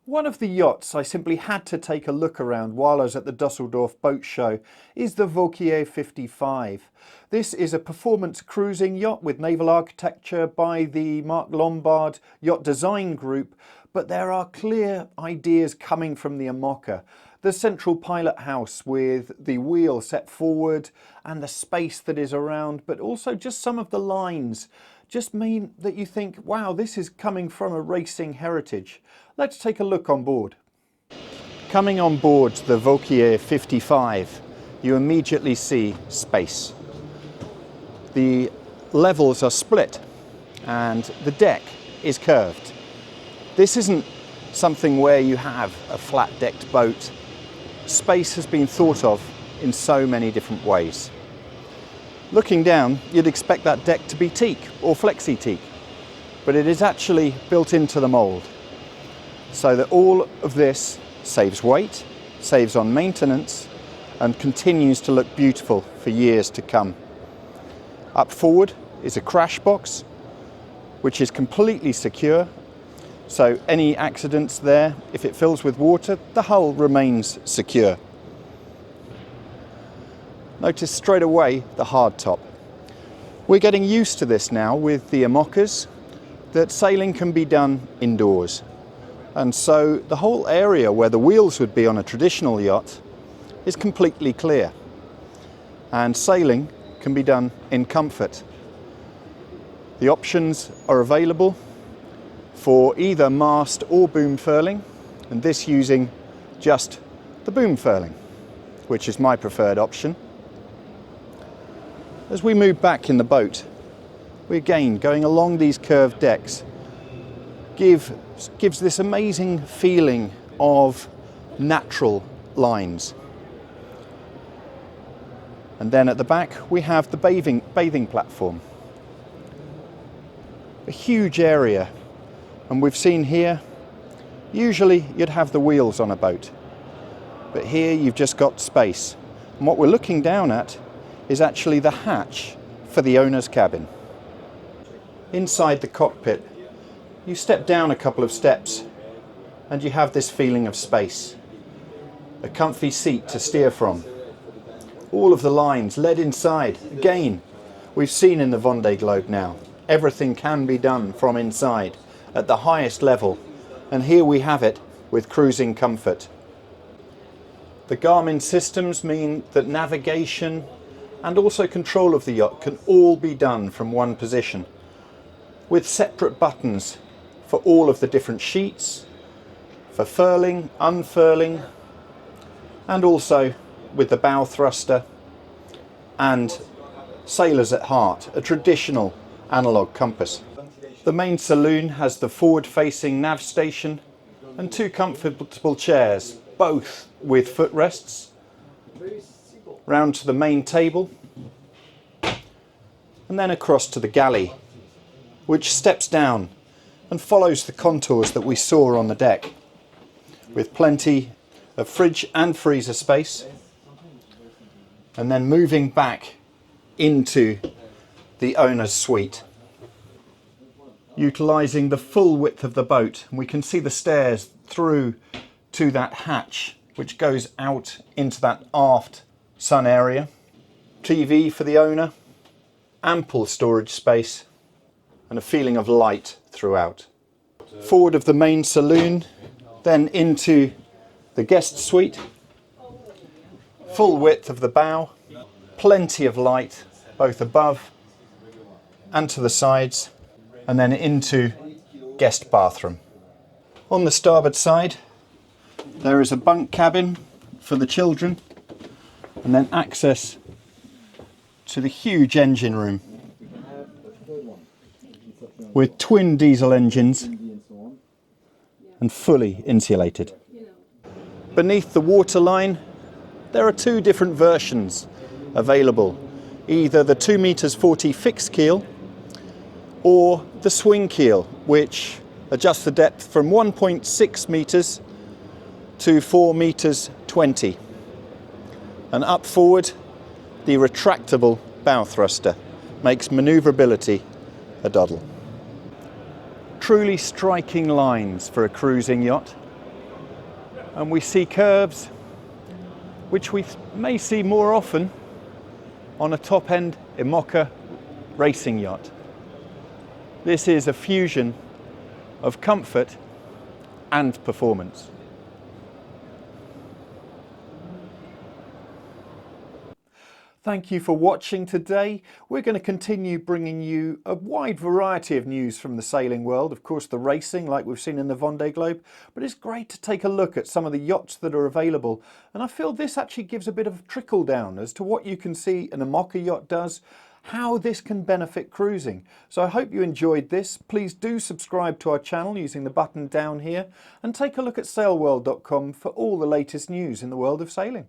One of the yachts I simply had to take a look around while I was at the Düsseldorf boat show is the W55. This is a performance cruising yacht with naval architecture by the Mark Lombard Yacht Design Group, but there are clear ideas coming from the IMOCA. The central pilot house with the wheel set forward and the space that is around, but also just some of the lines just mean that you think, wow, this is coming from a racing heritage. Let's take a look on board. Coming on board the Vulier 55, you immediately see space. The levels are split and the deck is curved. This isn't something where you have a flat-decked boat. Space has been thought of in so many different ways. Looking down, you'd expect that deck to be teak or flexi-teak, but it is actually built into the mould, so that all of this saves weight, saves on maintenance, and continues to look beautiful for years to come. Up forward is a crash box, which is completely secure, so any accidents there, if it fills with water, the hull remains secure. Notice straight away the hardtop. We're getting used to this now with the IMOCAs, that sailing can be done indoors. And so the whole area where the wheels would be on a traditional yacht is completely clear. And sailing can be done in comfort. The options are available for either mast or boom furling, and this using just the boom furling, which is my preferred option. As we move back in the boat, we again, going along these curved decks, gives this amazing feeling of natural lines. And then at the back we have the bathing platform. A huge area, and we've seen here, usually you'd have the wheels on a boat, but here you've just got space. And what we're looking down at is actually the hatch for the owner's cabin. Inside the cockpit, you step down a couple of steps and you have this feeling of space. A comfy seat to steer from. All of the lines led inside. Again, we've seen in the Vendée Globe now, everything can be done from inside at the highest level, and here we have it with cruising comfort. The Garmin systems mean that navigation and also control of the yacht can all be done from one position, with separate buttons for all of the different sheets, for furling, unfurling, and also with the bow thruster and Sailors at Heart, a traditional analog compass. The main saloon has the forward-facing nav station and two comfortable chairs, both with footrests. Round to the main table, and then across to the galley, which steps down and follows the contours that we saw on the deck, with plenty of fridge and freezer space, and then moving back into the owner's suite. Utilising the full width of the boat, and we can see the stairs through to that hatch which goes out into that aft sun area. TV for the owner, ample storage space, and a feeling of light throughout. Forward of the main saloon, then into the guest suite. Full width of the bow, plenty of light both above and to the sides, and then into guest bathroom. On the starboard side, there is a bunk cabin for the children, and then access to the huge engine room with twin diesel engines and fully insulated. Beneath the waterline, there are two different versions available, either the 2 meters 40 fixed keel or the swing keel, which adjusts the depth from 1.6 meters to 4 meters 20. And up forward, the retractable bow thruster makes manoeuvrability a doddle. Truly striking lines for a cruising yacht. and we see curves which we may see more often on a top-end IMOCA racing yacht. This is a fusion of comfort and performance. Thank you for watching today. We're going to continue bringing you a wide variety of news from the sailing world. Of course, the racing, like we've seen in the Vendée Globe, but it's great to take a look at some of the yachts that are available. And I feel this actually gives a bit of trickle down as to what you can see an IMOCA yacht does, how this can benefit cruising. So I hope you enjoyed this. Please do subscribe to our channel using the button down here, and take a look at sailworld.com for all the latest news in the world of sailing.